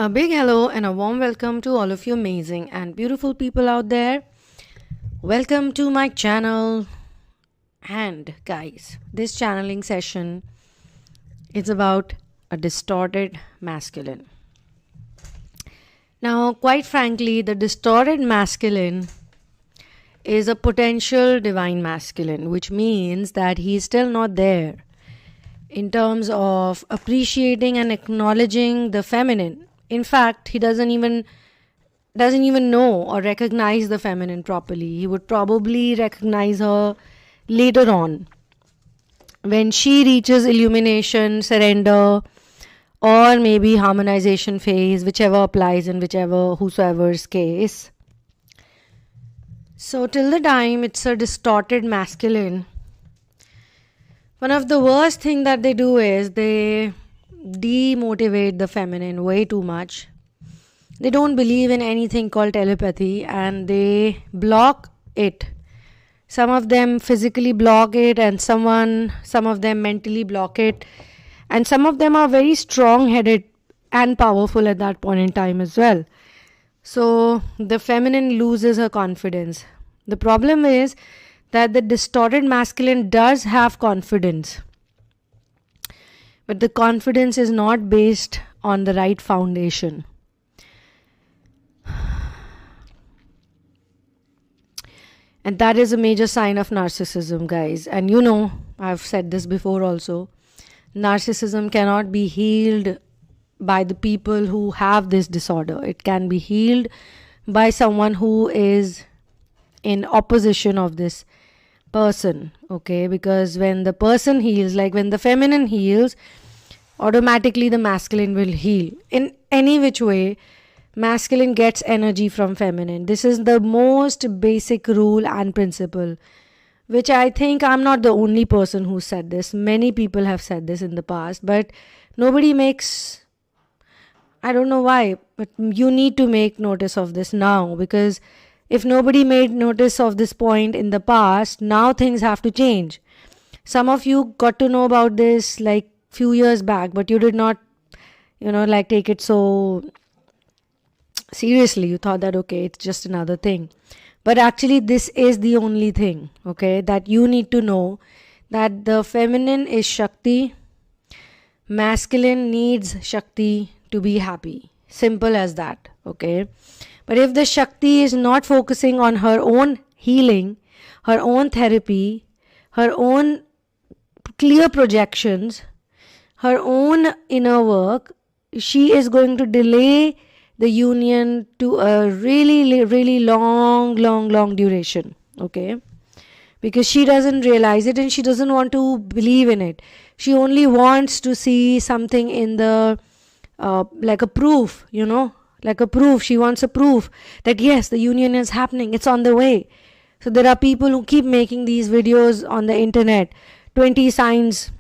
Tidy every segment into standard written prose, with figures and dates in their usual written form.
A big hello and a warm welcome to all of you amazing and beautiful people out there. Welcome to my channel. And guys, this channeling session is about a distorted masculine. Now, quite frankly, the distorted masculine is a potential divine masculine, which means that he is still not there in terms of appreciating and acknowledging the feminine. In fact, he doesn't even know or recognize the feminine properly. He would probably recognize her later on when she reaches illumination, surrender, or maybe harmonization phase, whichever applies in whosoever's case. So till the time it's a distorted masculine, one of the worst thing that they do is they demotivate the feminine way too much. They don't believe in anything called telepathy and they block it. Some of them physically block it and some of them mentally block it. And some of them are very strong-headed and powerful at that point in time as well. So the feminine loses her confidence. The problem is that the distorted masculine does have confidence. But the confidence is not based on the right foundation. And that is a major sign of narcissism, guys. And you know, I've said this before also. Narcissism cannot be healed by the people who have this disorder. It can be healed by someone who is in opposition of this person, okay? Because when the person heals, like when the feminine heals, automatically the masculine will heal. In any which way, masculine gets energy from feminine. This is the most basic rule and principle, which I think I'm not the only person who said this. Many people have said this in the past, but nobody makes, I don't know why, but you need to make notice of this now, because if nobody made notice of this point in the past, now things have to change. Some of you got to know about this like few years back, but you did not, take it so seriously. You thought that, okay, it's just another thing. But actually, this is the only thing, okay, that you need to know, that the feminine is Shakti. Masculine needs Shakti to be happy. Simple as that, okay. But if the Shakti is not focusing on her own healing, her own therapy, her own clear projections, her own inner work, she is going to delay the union to a really, really long duration, okay? Because she doesn't realize it and she doesn't want to believe in it. She only wants to see something in the, like a proof, like a proof. She wants a proof that yes, the union is happening. It's on the way. So there are people who keep making these videos on the internet. 20 signs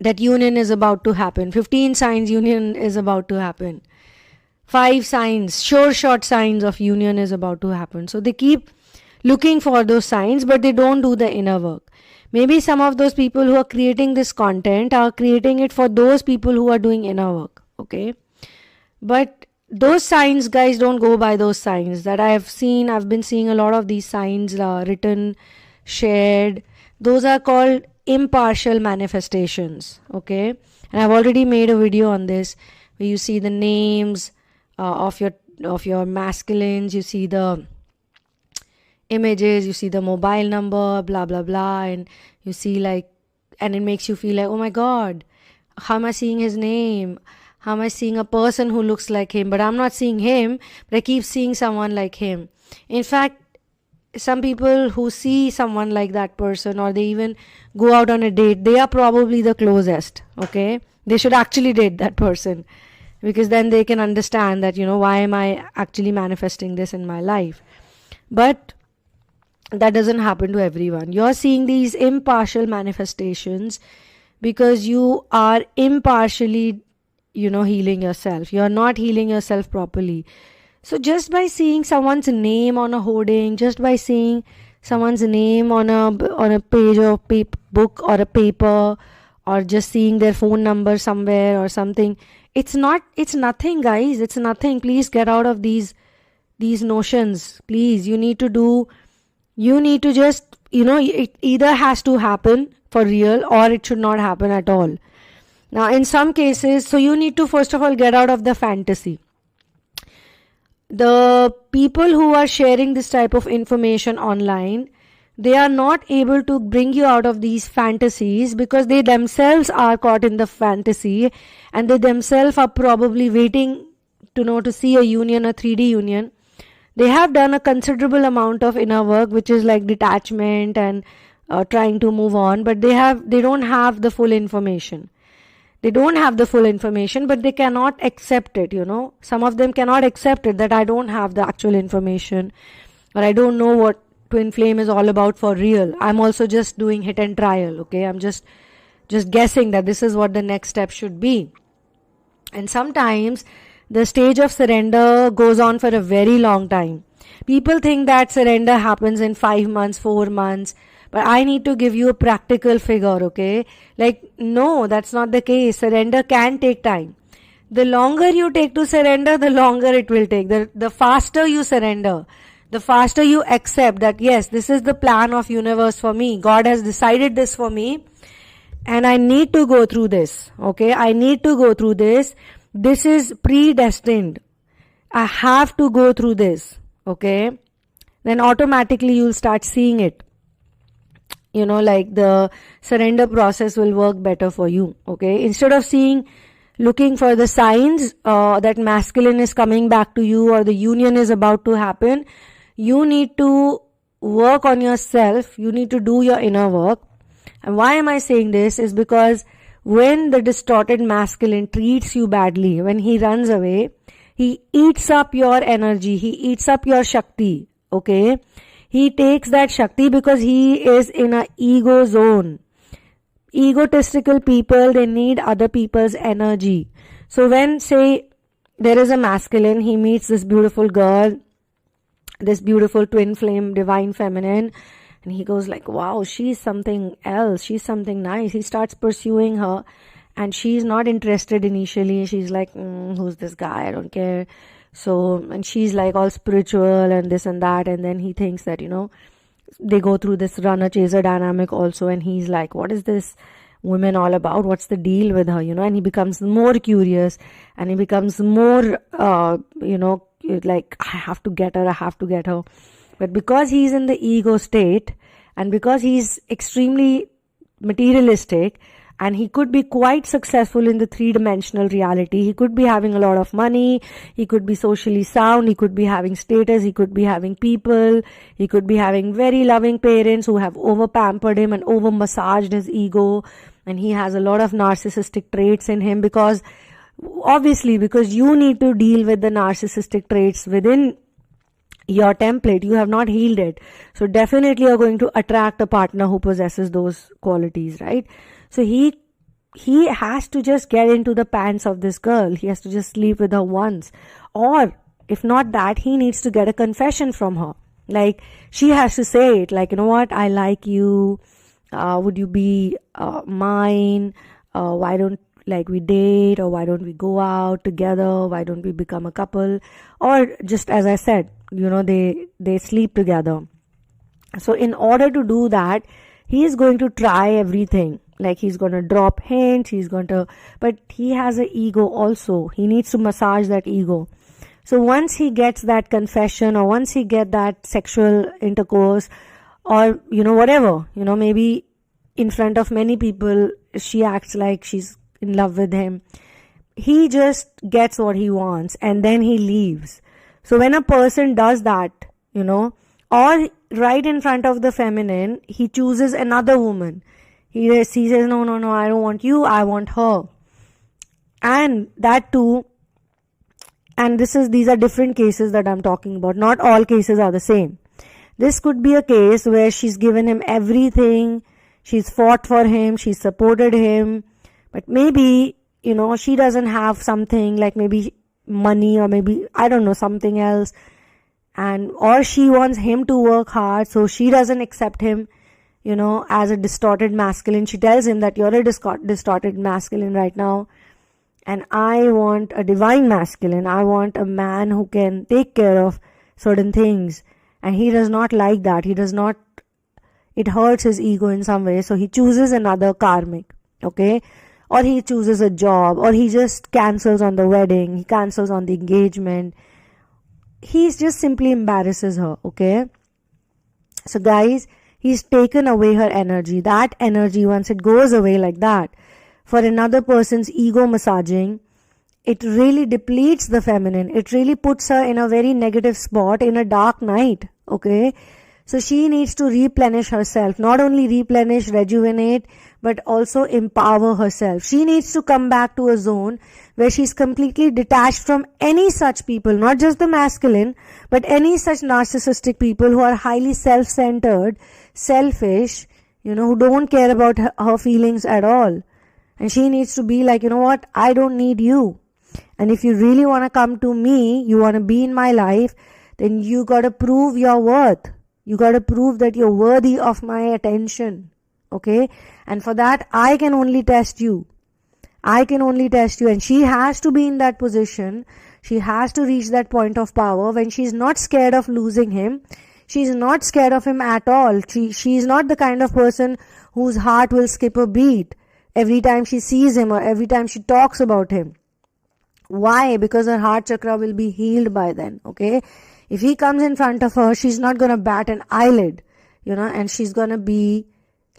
that union is about to happen. 15 signs union is about to happen. 5 signs, short signs of union is about to happen. So they keep looking for those signs, but they don't do the inner work. Maybe some of those people who are creating this content are creating it for those people who are doing inner work. Okay. But those signs, guys, don't go by those signs that I have seen. I've been seeing a lot of these signs written, shared. Those are called impartial manifestations. Okay. And I've already made a video on this where you see the names of your masculines, you see the images, you see the mobile number, blah blah blah, and you see and it makes you feel like, oh my god, how am I seeing his name? How am I seeing a person who looks like him? But I'm not seeing him, but I keep seeing someone like him. In fact, some people who see someone like that person, or they even go out on a date, they are probably the closest, okay? They should actually date that person, because then they can understand that, why am I actually manifesting this in my life? But that doesn't happen to everyone. You're seeing these impartial manifestations because you are impartially, healing yourself. You're not healing yourself properly. So just by seeing someone's name on a hoarding, just by seeing someone's name on a page of book or a paper, or just seeing their phone number somewhere or something, It's nothing, guys. It's nothing. Please get out of these notions. Please, you need to just, it either has to happen for real or it should not happen at all. Now, in some cases, so you need to first of all get out of the fantasy. The people who are sharing this type of information online, they are not able to bring you out of these fantasies because they themselves are caught in the fantasy, and they themselves are probably waiting to see a union, a 3D union. They have done a considerable amount of inner work, which is like detachment and trying to move on, but they don't have the full information. They don't have the full information, but they cannot accept it, Some of them cannot accept it, that I don't have the actual information, or I don't know what twin flame is all about for real. I'm also just doing hit and trial, okay? I'm just guessing that this is what the next step should be. And sometimes the stage of surrender goes on for a very long time. People think that surrender happens in 5 months, 4 months, but I need to give you a practical figure, okay? Like, no, that's not the case. Surrender can take time. The longer you take to surrender, the longer it will take. The faster you surrender, the faster you accept that, yes, this is the plan of universe for me. God has decided this for me, and I need to go through this, okay? I need to go through this. This is predestined. I have to go through this, okay? Then automatically you'll start seeing it. Like the surrender process will work better for you, okay? Instead of looking for the signs that masculine is coming back to you or the union is about to happen, you need to work on yourself. You need to do your inner work. And why am I saying this is because when the distorted masculine treats you badly, when he runs away, he eats up your energy, he eats up your Shakti, okay? He takes that Shakti because he is in an ego zone. Egotistical people, they need other people's energy. So when, say, there is a masculine, he meets this beautiful girl, this beautiful twin flame, divine feminine, and he goes like, wow, she's something else, she's something nice. He starts pursuing her, and she's not interested initially. She's like, who's this guy? I don't care. So, and she's like all spiritual and this and that, and then he thinks that, they go through this runner-chaser dynamic also, and he's like, what is this woman all about? What's the deal with her, and he becomes more curious, and he becomes more, like, I have to get her. But because he's in the ego state, and because he's extremely materialistic, and he could be quite successful in the 3-dimensional reality. He could be having a lot of money. He could be socially sound. He could be having status. He could be having people. He could be having very loving parents who have over-pampered him and over-massaged his ego. And he has a lot of narcissistic traits in him because you need to deal with the narcissistic traits within your template. You have not healed it. So definitely you're going to attract a partner who possesses those qualities, right? So he has to just get into the pants of this girl. He has to just sleep with her once. Or if not that, he needs to get a confession from her. Like, she has to say it, like, you know what, I like you. Would you be mine? Why don't we date? Or why don't we go out together? Why don't we become a couple? Or just as I said, they sleep together. So in order to do that, he is going to try everything. Like, he's going to drop hints, but he has an ego also. He needs to massage that ego. So once he gets that confession, or once he gets that sexual intercourse, or, whatever, maybe in front of many people, she acts like she's in love with him. He just gets what he wants, and then he leaves. So when a person does that, or right in front of the feminine, he chooses another woman. He says, no, I don't want you, I want her. And that too, and these are different cases that I'm talking about. Not all cases are the same. This could be a case where she's given him everything, she's fought for him, she's supported him, but maybe, she doesn't have something like maybe money, or maybe, I don't know, something else. Or she wants him to work hard, so she doesn't accept him, as a distorted masculine. She tells him that you're a distorted masculine right now, and I want a divine masculine. I want a man who can take care of certain things, and he does not like that. He does not, it hurts his ego in some way, so he chooses another karmic, okay? Or he chooses a job, or he just cancels on the wedding, he cancels on the engagement. He just simply embarrasses her, okay? So guys, he's taken away her energy. That energy, once it goes away like that, for another person's ego massaging, it really depletes the feminine. It really puts her in a very negative spot, in a dark night, okay? So she needs to replenish herself. Not only replenish, rejuvenate, but also empower herself. She needs to come back to a zone where she's completely detached from any such people, not just the masculine, but any such narcissistic people who are highly self-centered, selfish, who don't care about her feelings at all. And she needs to be like, you know what, I don't need you. And if you really want to come to me, you want to be in my life, then you got to prove your worth. You got to prove that you're worthy of my attention. Okay? And for that, I can only test you. I can only test you. And she has to be in that position. She has to reach that point of power when she's not scared of losing him. She's not scared of him at all. She's not the kind of person whose heart will skip a beat every time she sees him or every time she talks about him. Why? Because her heart chakra will be healed by then, okay? If he comes in front of her, she's not going to bat an eyelid, and she's going to be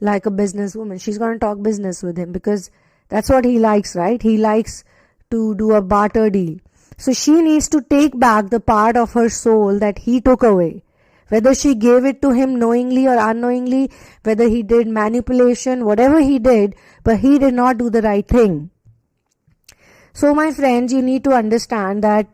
like a businesswoman. She's going to talk business with him because that's what he likes, right? He likes to do a barter deal. So she needs to take back the part of her soul that he took away. Whether she gave it to him knowingly or unknowingly, whether he did manipulation, whatever he did, but he did not do the right thing. So my friends, you need to understand that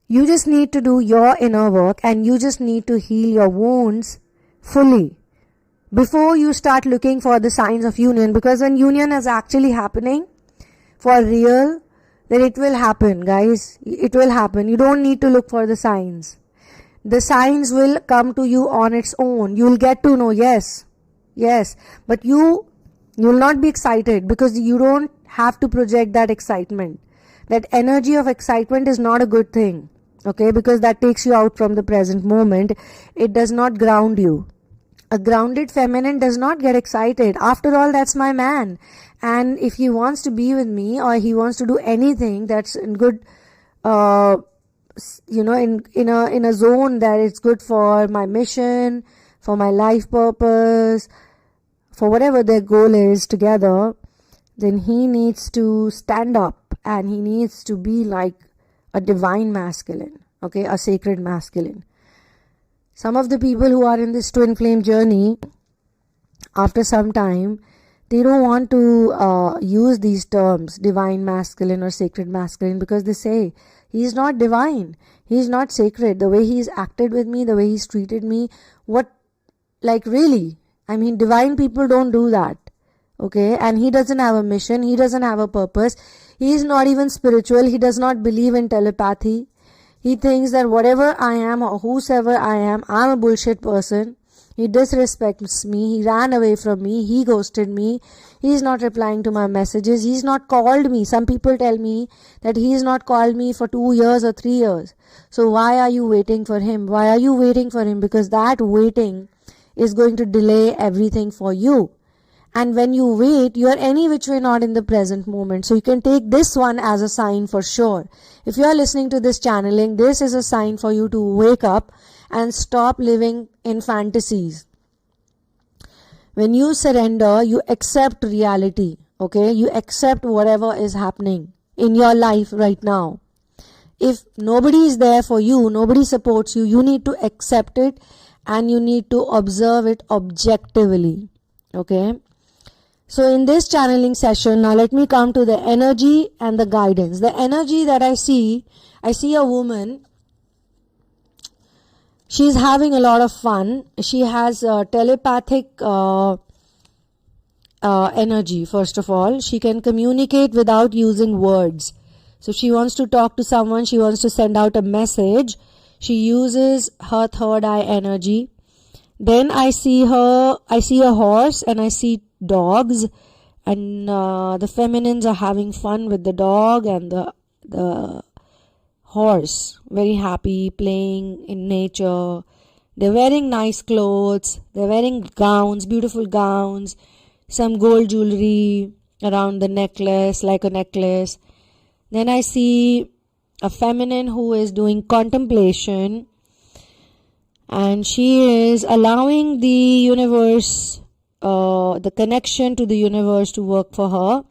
you just need to do your inner work and you just need to heal your wounds fully before you start looking for the signs of union. Because when union is actually happening for real, then it will happen, guys. It will happen. You don't need to look for the signs. The signs will come to you on its own. You will get to know, yes, but you will not be excited because you don't have to project that excitement. That energy of excitement is not a good thing, okay, because that takes you out from the present moment. It does not ground you. A grounded feminine does not get excited. After all, that's my man, and if he wants to be with me or he wants to do anything that's in good in a zone that it's good for my mission, for my life purpose, for whatever their goal is together, then he needs to stand up and he needs to be like a divine masculine, okay, a sacred masculine. Some of the people who are in this twin flame journey, after some time, they don't want to use these terms, divine masculine or sacred masculine, because they say, he's not divine, he's not sacred. The way he's acted with me, the way he's treated me, really? I mean, divine people don't do that, okay? And he doesn't have a mission, he doesn't have a purpose, he is not even spiritual, he does not believe in telepathy. He thinks that whatever I am or whosoever I am, I'm a bullshit person. He disrespects me, he ran away from me, he ghosted me, he's not replying to my messages, he's not called me. Some people tell me that he's not called me for 2 years or 3 years. So why are you waiting for him? Why are you waiting for him? Because that waiting is going to delay everything for you. And when you wait, you are any which way not in the present moment. So you can take this one as a sign for sure. If you are listening to this channeling, this is a sign for you to wake up and stop living in fantasies. When you surrender, you accept reality, okay? You accept whatever is happening in your life right now. If nobody is there for you, nobody supports you, you need to accept it and you need to observe it objectively, okay? So in this channeling session, now let me come to the energy and the guidance. The energy that I see a woman. She's having a lot of fun. She has telepathic energy, first of all. She can communicate without using words. So she wants to talk to someone, she wants to send out a message. She uses her third eye energy. Then I see a horse and I see dogs And the feminines are having fun with the dog and the horse. Very happy, playing in nature. They're wearing nice clothes. They're wearing gowns, beautiful gowns, some gold jewelry around the necklace, like a necklace. Then I see a feminine who is doing contemplation, and she is allowing the universe, the connection to the universe to work for her.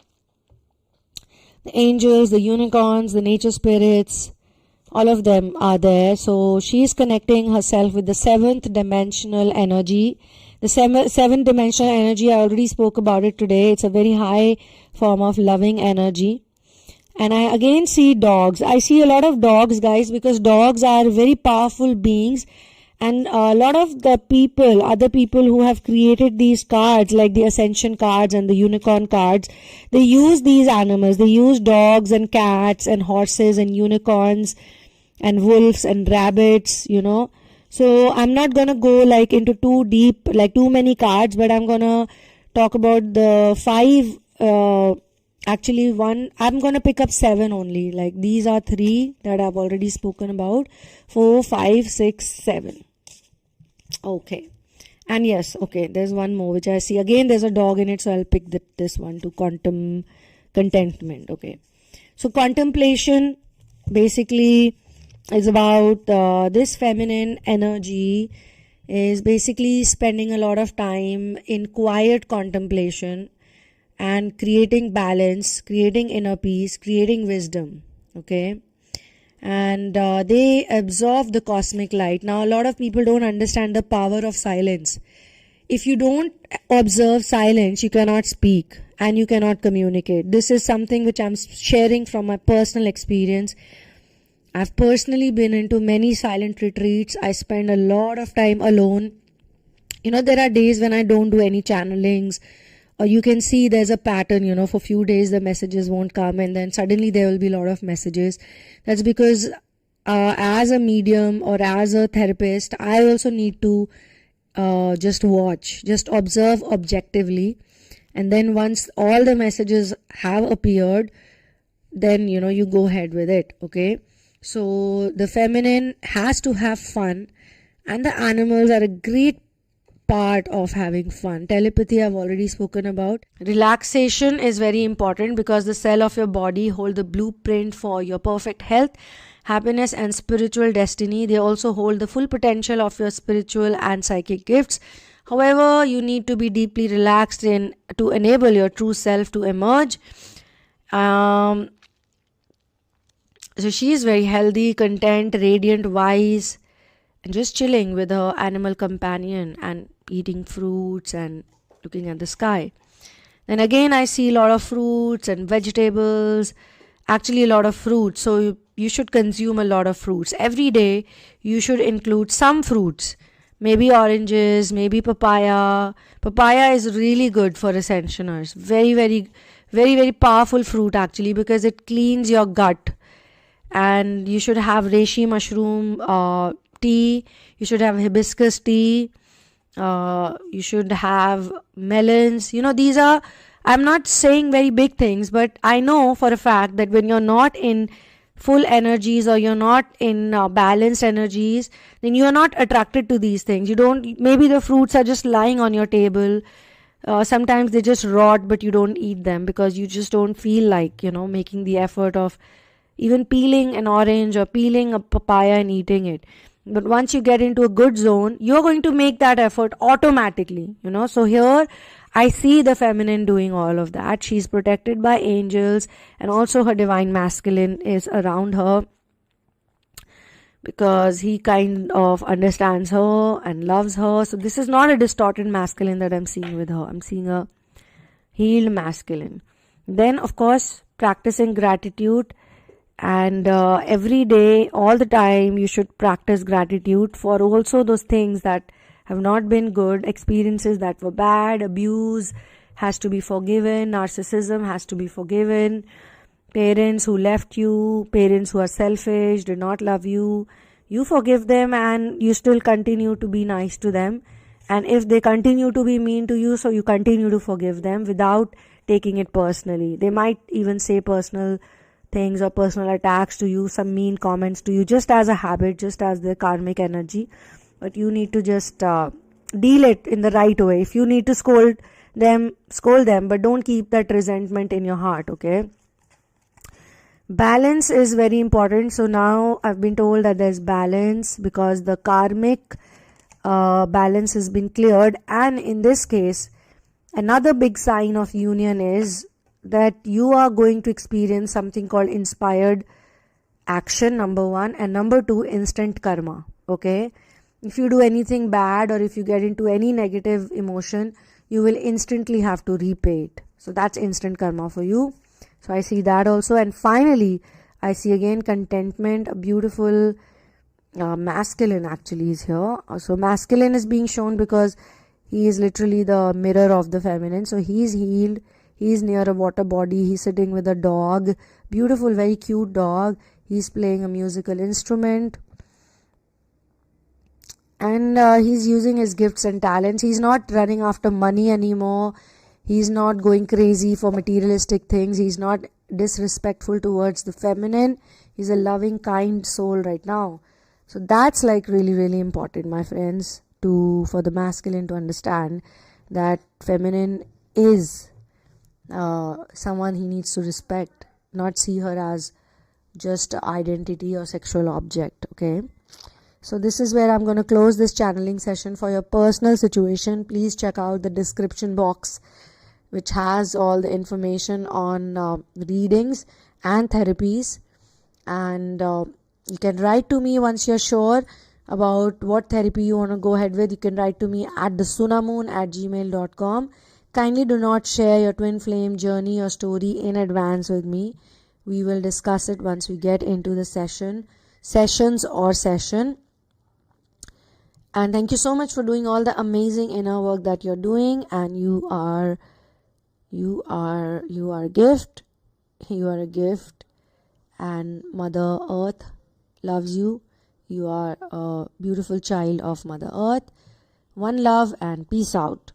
The angels, the unicorns, the nature spirits, all of them are there. So she is connecting herself with the seventh dimensional energy. The seventh dimensional energy, I already spoke about it today. It's a very high form of loving energy. And I again see dogs. I see a lot of dogs, guys, because dogs are very powerful beings. And a lot of the people, other people who have created these cards, like the Ascension cards and the Unicorn cards, they use these animals. They use dogs and cats and horses and unicorns and wolves and rabbits, So I'm not going to go like into too deep, like too many cards, but I'm going to talk about the 5, I'm going to pick up 7 only. Like these are 3 that I've already spoken about. 4, 5, 6, 7. Okay. And yes, okay, there's one more which I see. Again, there's a dog in it, so I'll pick this one to contentment. Okay. So contemplation basically is about this feminine energy is basically spending a lot of time in quiet contemplation and creating balance, creating inner peace, creating wisdom. Okay. And they absorb the cosmic light. Now, a lot of people don't understand the power of silence. If you don't observe silence, you cannot speak and you cannot communicate. This is something which I'm sharing from my personal experience. I've personally been into many silent retreats. I spend a lot of time alone. There are days when I don't do any channelings. Or you can see there's a pattern, for a few days the messages won't come and then suddenly there will be a lot of messages. That's because as a medium or as a therapist, I also need to just watch, just observe objectively. And then once all the messages have appeared, then, you go ahead with it, okay? So the feminine has to have fun, and the animals are a great part of having fun. Telepathy I've already spoken about. Relaxation is very important because the cell of your body hold the blueprint for your perfect health, happiness and spiritual destiny. They also hold the full potential of your spiritual and psychic gifts. However, you need to be deeply relaxed to enable your true self to emerge. So she is very healthy, content, radiant, wise, and just chilling with her animal companion and eating fruits and looking at the sky. Then again, I see a lot of fruits and vegetables, actually a lot of fruits. So you should consume a lot of fruits. Every day, you should include some fruits. Maybe oranges, maybe papaya. Papaya is really good for ascensioners. Very, very, very, very powerful fruit actually, because it cleans your gut. And you should have reishi mushroom tea. You should have hibiscus tea. You should have melons. These are, I'm not saying very big things, but I know for a fact that when you're not in full energies or you're not in balanced energies, then you are not attracted to these things. Maybe the fruits are just lying on your table. Sometimes they just rot, but you don't eat them because you just don't feel like, making the effort of even peeling an orange or peeling a papaya and eating it. But once you get into a good zone, you're going to make that effort automatically, So here I see the feminine doing all of that. She's protected by angels, and also her divine masculine is around her because he kind of understands her and loves her. So this is not a distorted masculine that I'm seeing with her. I'm seeing a healed masculine. Then, of course, practicing gratitude. And every day, all the time, you should practice gratitude for also those things that have not been good, experiences that were bad, abuse has to be forgiven, narcissism has to be forgiven, parents who left you, parents who are selfish, did not love you, you forgive them and you still continue to be nice to them. And if they continue to be mean to you, so you continue to forgive them without taking it personally. They might even say personal things or personal attacks to you, some mean comments to you, just as a habit, just as the karmic energy. But you need to just deal it in the right way. If you need to scold them, but don't keep that resentment in your heart, okay? Balance is very important. So now I've been told that there's balance because the karmic balance has been cleared. And in this case, another big sign of union is that you are going to experience something called inspired action, number one, and number two, instant karma. Okay, if you do anything bad or if you get into any negative emotion, you will instantly have to repay it. So that's instant karma for you. So I see that also. And finally, I see again contentment. A beautiful masculine actually is here. So masculine is being shown because he is literally the mirror of the feminine. So he is healed. He's near a water body. He's sitting with a dog. Beautiful, very cute dog. He's playing a musical instrument. And he's using his gifts and talents. He's not running after money anymore. He's not going crazy for materialistic things. He's not disrespectful towards the feminine. He's a loving, kind soul right now. So that's like really, really important, my friends, for the masculine to understand that feminine is someone he needs to respect, not see her as just identity or sexual object. Okay, so this is where I'm going to close this channeling session. For your personal situation, please check out the description box, which has all the information on readings and therapies. And you can write to me once you're sure about what therapy you want to go ahead with. You can write to me at thesunamoon@gmail.com. Kindly do not share your twin flame journey or story in advance with me. We will discuss it once we get into the session. And thank you so much for doing all the amazing inner work that you're doing. And you are a gift. You are a gift. And Mother Earth loves you. You are a beautiful child of Mother Earth. One love and peace out.